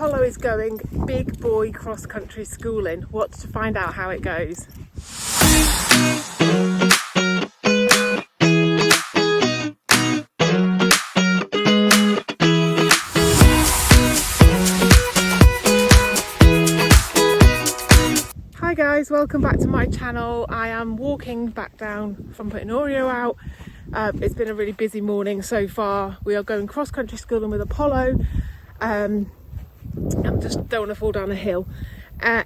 Apollo is going big boy cross country schooling. What's to find out how it goes? Hi guys, welcome back to my channel. I am walking back down from putting Oreo out. It's been a really busy morning so far. We are going cross country schooling with Apollo. I just don't want to fall down a hill.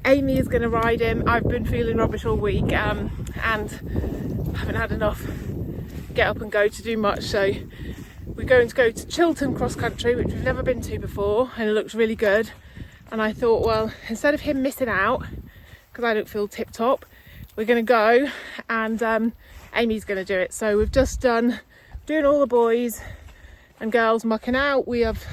Amy is going to ride him. I've been feeling rubbish all week and haven't had enough get up and go to do much, so we're going to go to Chiltern Cross Country, which we've never been to before, and it looks really good. And I thought, well, instead of him missing out, because I don't feel tip top, we're going to go and Amy's going to do it. So we've just doing all the boys and girls mucking out. We have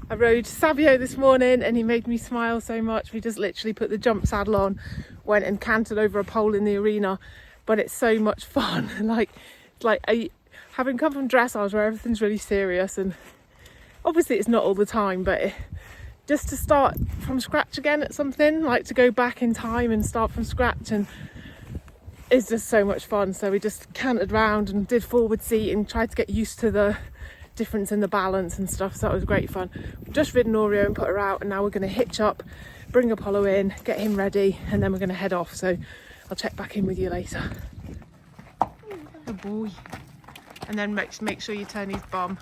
I rode Savio this morning and he made me smile so much. We just literally put the jump saddle on, went and cantered over a pole in the arena, but it's so much fun. Having come from dressage where everything's really serious, and obviously it's not all the time, but just to start from scratch again at something, like to go back in time and start from scratch, and it's just so much fun. So we just cantered round and did forward seat and tried to get used to the difference in the balance and stuff, so that was great fun. We've just ridden Oreo and put her out, and now we're going to hitch up, bring Apollo in, get him ready, and then we're going to head off. So I'll check back in with you later. Good boy. And then make sure you turn his bum.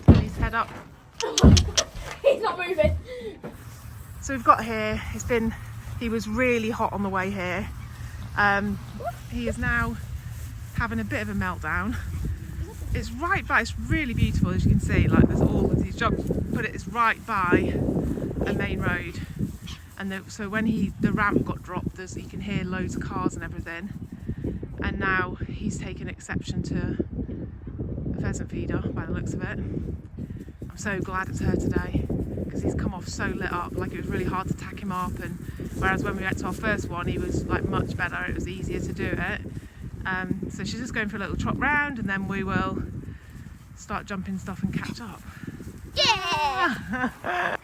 Turn his head up. He's not moving. So we've got here, he was really hot on the way here. He is now having a bit of a meltdown. It's right by, it's really beautiful, as you can see, like there's all of these jumps, but it's right by a main road. And so when the ramp got dropped, you can hear loads of cars and everything. And now he's taken exception to a pheasant feeder by the looks of it. I'm so glad it's her today, because he's come off so lit up. Like, it was really hard to tack him up, and whereas when we went to our first one, he was like much better. It was easier to do it. So she's just going for a little trot round, and then we will start jumping stuff and catch up. Yeah!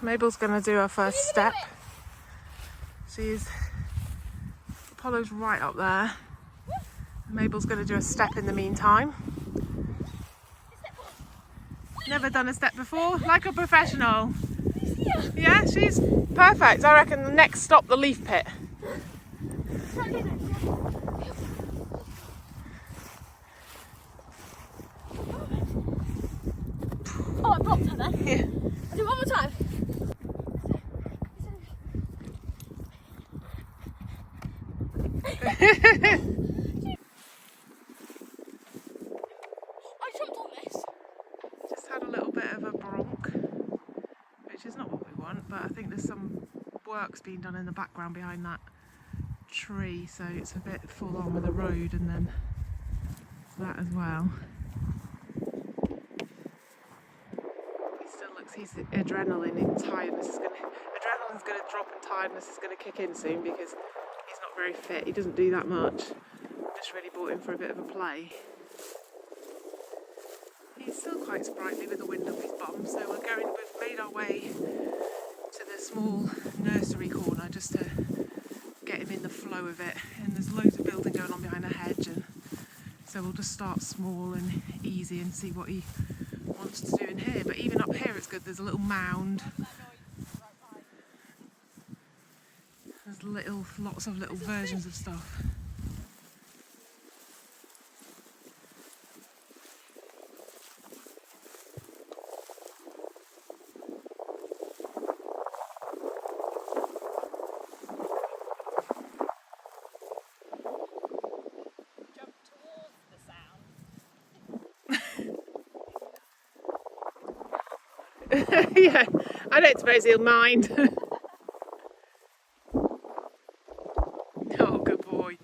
Mabel's gonna do her first step. Apollo's right up there. Mabel's gonna do a step in the meantime. Never done a step before, like a professional. Yeah, she's perfect. I reckon the next stop, the leaf pit. Oh, I blocked her then. Yeah. I'll do it one more time. I jumped on this. Just had a little bit of a bronc, which is not what we want, but I think there's some work's being done in the background behind that tree, so it's a bit full on with the road and then that as well. He still looks, his adrenaline and tiredness adrenaline's going to drop and tiredness is going to kick in soon, because he's not very fit. He doesn't do that much. Just really brought him for a bit of a play. He's still quite sprightly with the wind up his bum, so we've made our way to the small nursery corner just to get him in the flow of it. And there's loads of building going on behind a hedge, and so we'll just start small and easy and see what he wants to do in here. But even up here it's good, there's a little mound. There's lots of little versions of stuff. Yeah, I don't suppose he'll mind. Oh, good boy.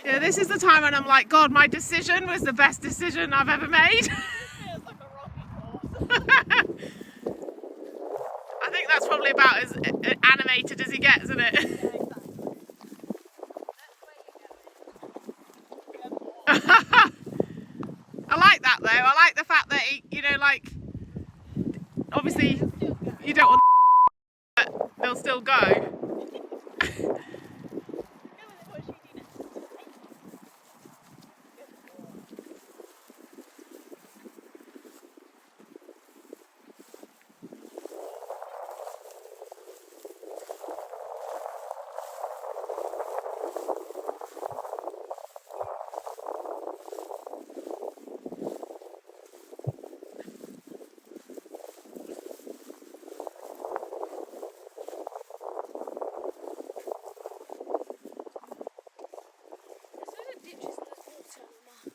Yeah, this is the time when I'm like, God, my decision was the best decision I've ever made. It's like a rocket course. I think that's probably about as animated as he gets, isn't it? I like that though. I like the fact that he, you know, like, obviously you don't want but they'll still go.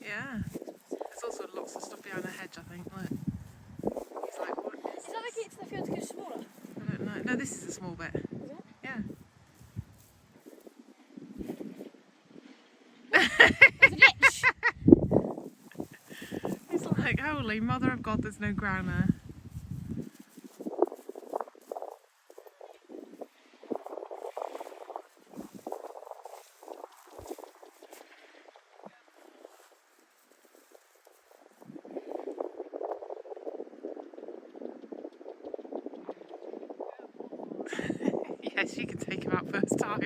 Yeah. There's also lots of stuff behind the hedge, I think. Look. He's like, what is Is that making it to the field to go smaller? I don't know. No, this is a small bit. Is it? Yeah. There's a ditch. He's like, holy mother of God, there's no ground there. Yes, you can take him out first time.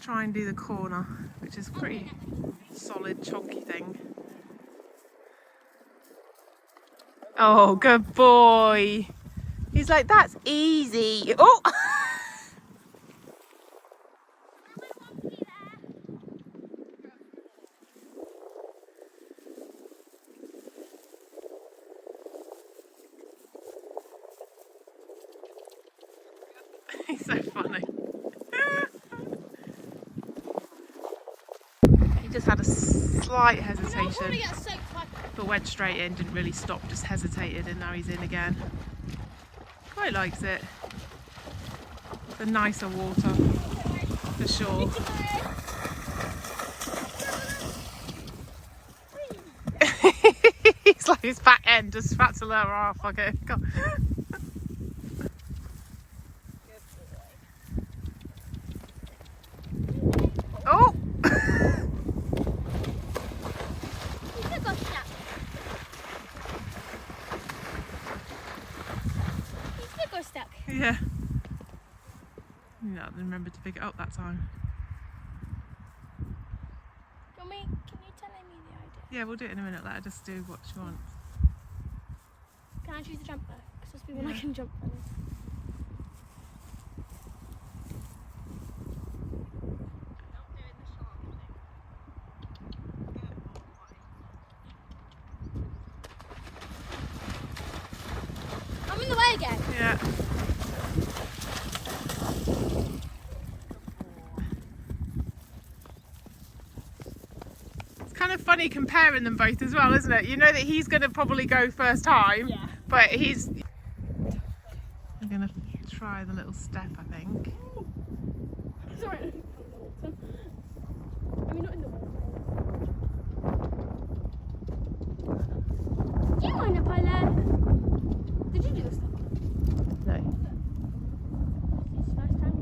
Try and do the corner, which is a pretty solid, chonky thing. Oh, good boy. He's like, that's easy. Oh! He's so funny. He just had a slight hesitation, but went straight in, didn't really stop, just hesitated, and now he's in again. Quite likes it. The nicer water, for sure. He's like his back end just about to lower off. Okay, God. Oh! Yeah. No, I didn't remember to pick it up that time. Can you tell Amy the idea? Yeah, we'll do it in a minute. Let her just do what she wants. Can I choose the jumper? Because there's people I can jump on. I'm in the way again. Yeah. It's kind of funny comparing them both as well, isn't it? You know that he's going to probably go first time, Yeah. but he's... I'm going to try the little step, I think. Sorry. I mean, not in the way. Do you mind if I Did you do this stuff? No. It's first time.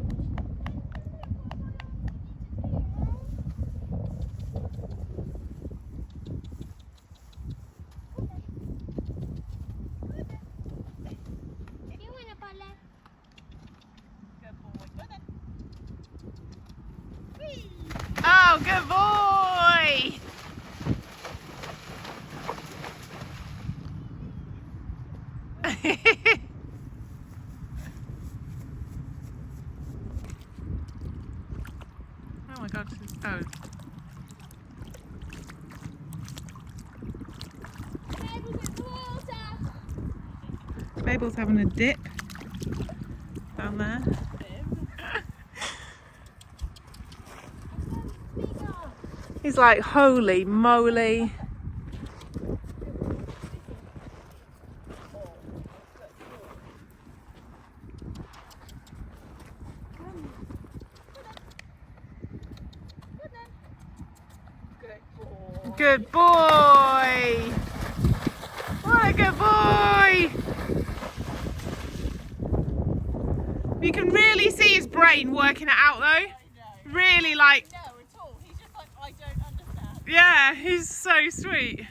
Do you want to follow? Oh, good boy! Oh my god. Oh. Mabel's having a dip down there. He's like, holy moly. Good boy! What a good boy! You can really see his brain working it out though. Really like... No, at all. He's just like, I don't understand. Yeah, he's so sweet.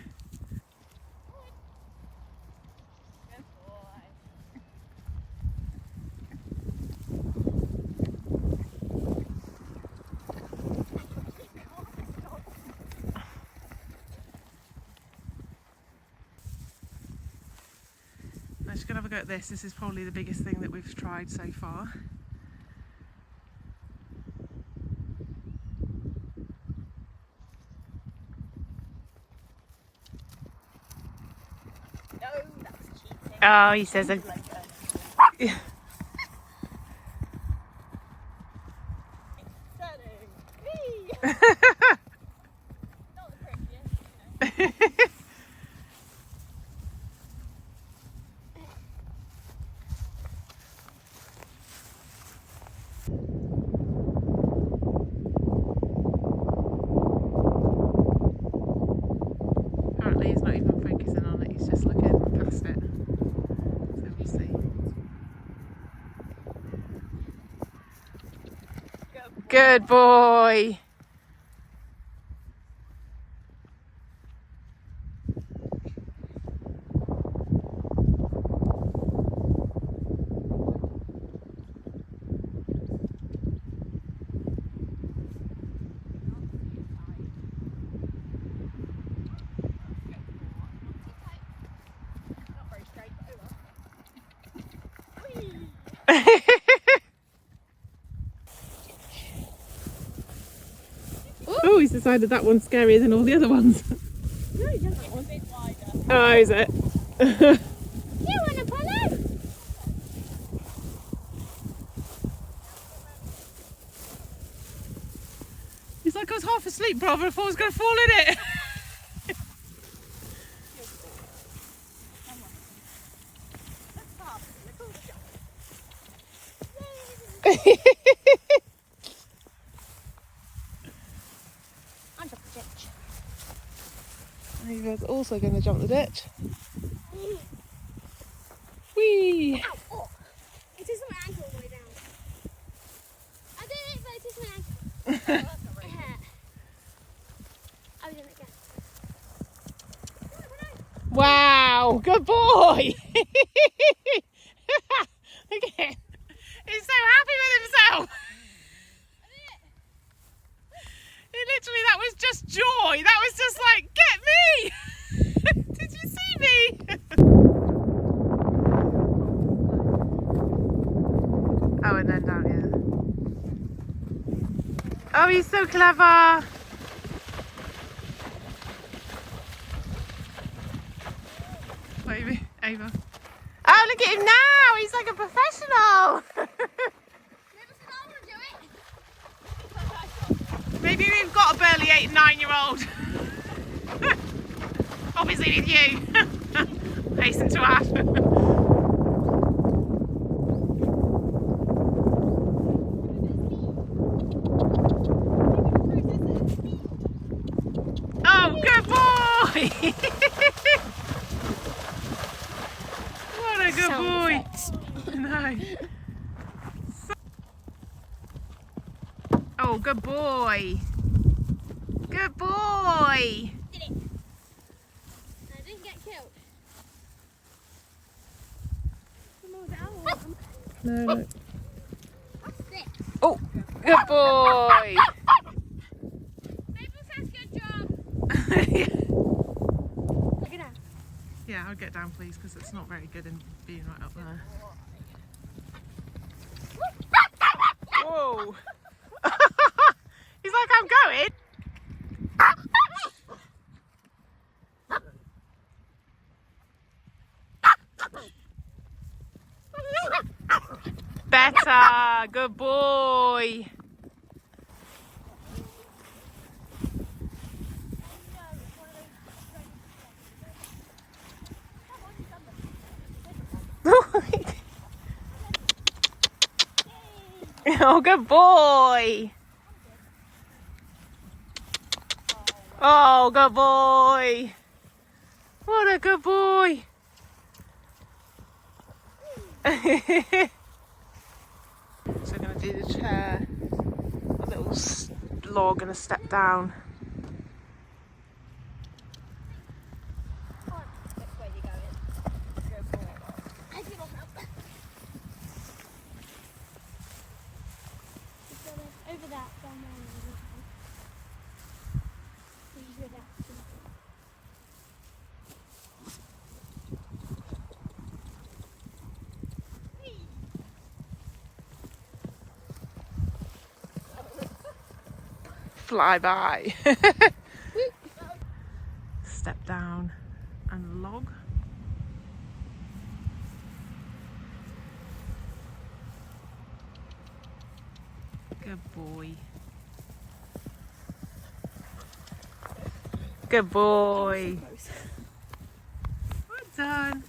Good boy. I'm just going to have a go at this. This is probably the biggest thing that we've tried so far. No, that's cheating. Oh, he says a... Turning. Whee! Not the prettiest, you know. Apparently he's not even focusing on it, he's just looking past it. So we'll see. Good boy! Not very straight, but oh well. Whee! Oh, he's decided that one's scarier than all the other ones. No, he doesn't. It's a bit wider. Oh, is it? You want to follow? He's like, I was half asleep, brother, I thought I was going to fall in it. Let's start with a little jump. I'm jumping the ditch. Ava's also going to jump the ditch. Whee! Ow! Oh. It is my ankle all the way down. I did it, but it is my ankle. Oh, that's not very good. I was doing it again. Wow, good boy! Look at him. He's so happy with himself. He literally, that was just joy. That was just like, get me! Did you see me? Oh, and then down here. Oh, he's so clever. Maybe, Ava. Oh, look at him now! He's like a professional! Never said I want to do it. Maybe we've got a burly 8 and 9-year-old. Obviously with you. Hasten to add. Oh, good boy! What a good boy! No. Oh, good boy! Good boy! Did it. I didn't get killed. No, no. What's this? Oh, good boy! Maple says good job. Look at that. Yeah. I'll get down please, because it's not very good in being right up there. Whoa! He's like, I'm going. Better, good boy. Oh, good boy. Oh, good boy. What a good boy. So I'm going to do the chair, a little log and a step down. Over that, down there. Fly by. Step down and log. Good boy. Good boy. Well done.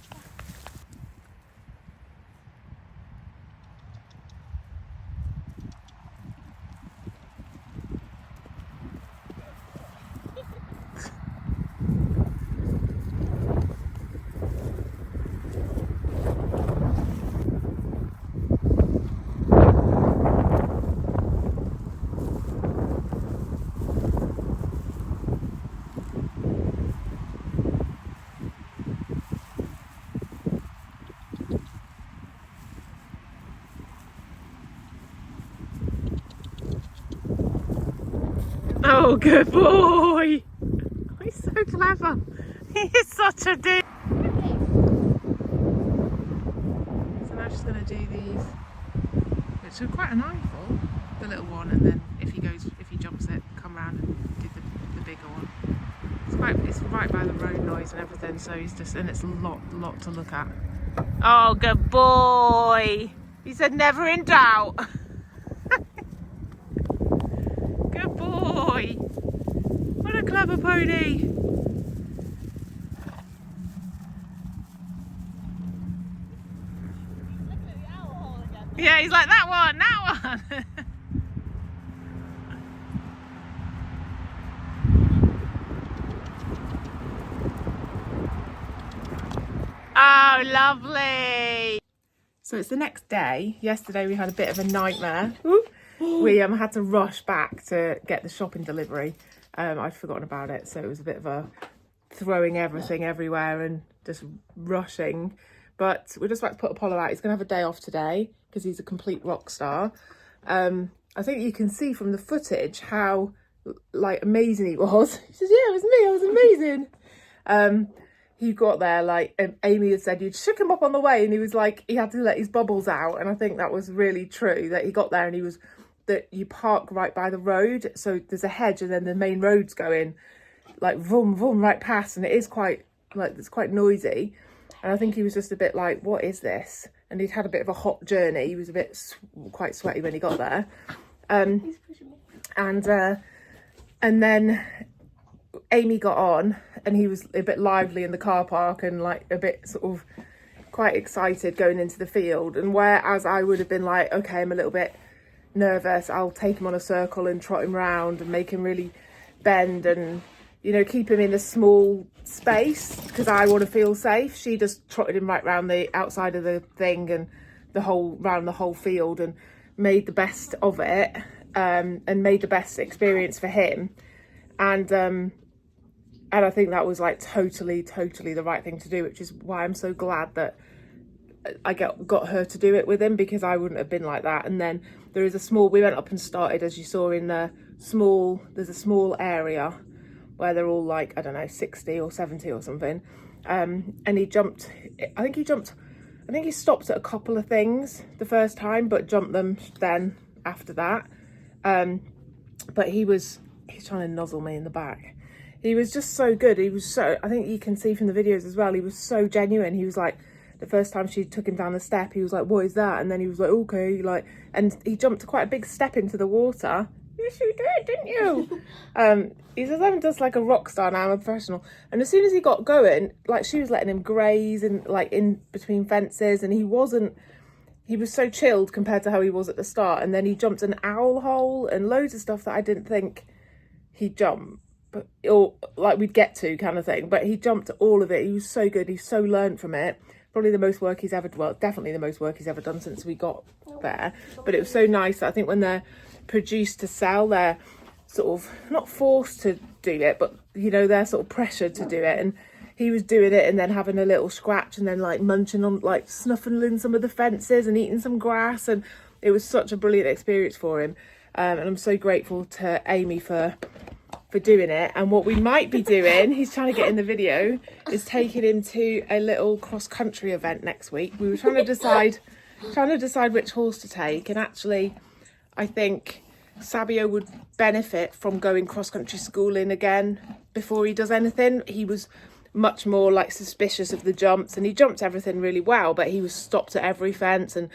Oh, good boy. Oh, he's so clever. He is such a dude. So now she's going to do these, which are quite an eyeful, the little one, and then if he jumps it, come round and do the bigger one. It's right by the road noise and everything, so and it's a lot to look at. Oh, good boy. He said never in doubt. Good boy. What a clever pony. Yeah, he's like, that one. Oh, lovely. So it's the next day. Yesterday we had a bit of a nightmare. We had to rush back to get the shopping delivery. I'd forgotten about it, so it was a bit of a throwing everything everywhere and just rushing. But we're just about to put Apollo out. He's going to have a day off today because he's a complete rock star. I think you can see from the footage how like amazing he was. He says, yeah, it was me, I was amazing. He got there, like Amy had said, you shook him up on the way, and he was like, he had to let his bubbles out. And I think that was really true, that he got there and that you park right by the road. So there's a hedge and then the main road's going like vroom, vroom right past. And it is quite, like, it's quite noisy. And I think he was just a bit like, what is this? And he'd had a bit of a hot journey. He was a bit quite sweaty when he got there. And then Amy got on and he was a bit lively in the car park and like a bit sort of quite excited going into the field. And whereas I would have been like, okay, I'm a little bit nervous, I'll take him on a circle and trot him round and make him really bend and, you know, keep him in a small space because I want to feel safe. She just trotted him right round the outside of the thing and round the whole field and made the best of it, and made the best experience for him. And I think that was like totally the right thing to do, which is why I'm so glad that I got her to do it with him, because I wouldn't have been like that. And then there is we went up and started, as you saw, in there's a small area where they're all like, I don't know, 60 or 70 or something. and he jumped, I think he stopped at a couple of things the first time, but jumped them then after that. But he's trying to nuzzle me in the back. He was just so good. He was so, I think you can see from the videos as well, he was so genuine. He was like, the first time she took him down the step, he was like, what is that? And then he was like, okay, like, and he jumped quite a big step into the water. Yes, you did, didn't you? He says, I'm just like a rock star now, I'm a professional. And as soon as he got going, like, she was letting him graze and like in between fences, and he was so chilled compared to how he was at the start. And then he jumped an owl hole and loads of stuff that I didn't think he'd jump, but, or like we'd get to kind of thing. But he jumped all of it. He was so good. He's so learned from it. Probably the most work he's ever, well, definitely the most work he's ever done since we got there. But it was so nice that I think when they're produced to sell, they're sort of not forced to do it, but you know, they're sort of pressured to do it. And he was doing it and then having a little scratch and then like munching on, like snuffling some of the fences and eating some grass, and it was such a brilliant experience for him. And I'm so grateful to Amy for doing it. And what we might be doing, he's trying to get in the video, is taking him to a little cross country event next week. We were trying to decide which horse to take, and actually I think Sabio would benefit from going cross country schooling again before he does anything. He was much more like suspicious of the jumps, and he jumped everything really well, but he was stopped at every fence. And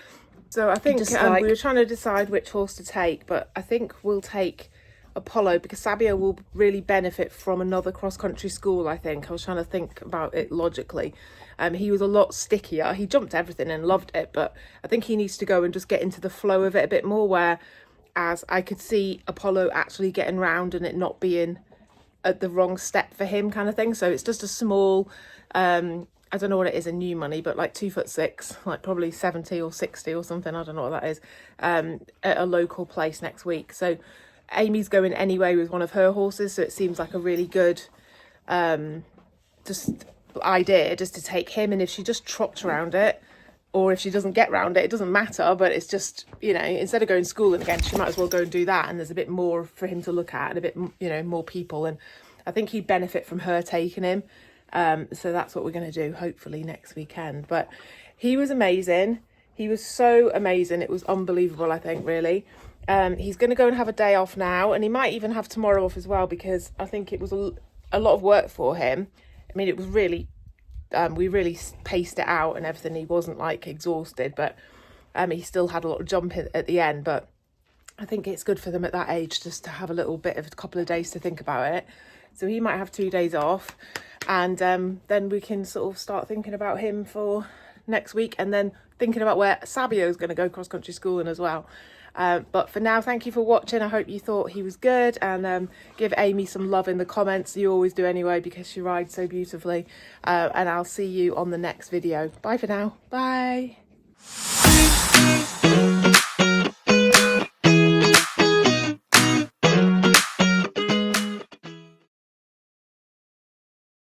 so I think we were trying to decide which horse to take, but I think we'll take Apollo because Sabio will really benefit from another cross country school. I think I was trying to think about it logically. He was a lot stickier. He jumped everything and loved it, but I think he needs to go and just get into the flow of it a bit more, whereas I could see Apollo actually getting round and it not being at the wrong step for him kind of thing. So it's just a small I don't know what it is in new money, but like 2'6", like probably 70 or 60 or something, I don't know what that is, at a local place next week. So Amy's going anyway with one of her horses, so it seems like a really good just idea just to take him. And if she just trots around it, or if she doesn't get round it, it doesn't matter. But it's just, you know, instead of going schooling again, she might as well go and do that, and there's a bit more for him to look at and a bit, you know, more people. And I think he'd benefit from her taking him. So that's what we're going to do hopefully next weekend. But he was amazing. He was so amazing. It was unbelievable, I think, really. He's going to go and have a day off now, and he might even have tomorrow off as well, because I think it was a lot of work for him. I mean, it was really, we really paced it out and everything. He wasn't like exhausted, but he still had a lot of jump at the end. But I think it's good for them at that age just to have a little bit of a couple of days to think about it. So he might have 2 days off, and then we can sort of start thinking about him for next week, and then thinking about where Sabio is going to go cross country schooling as well. But for now, thank you for watching. I hope you thought he was good, and give Amy some love in the comments. You always do anyway, because she rides so beautifully. And I'll see you on the next video. Bye for now. Bye.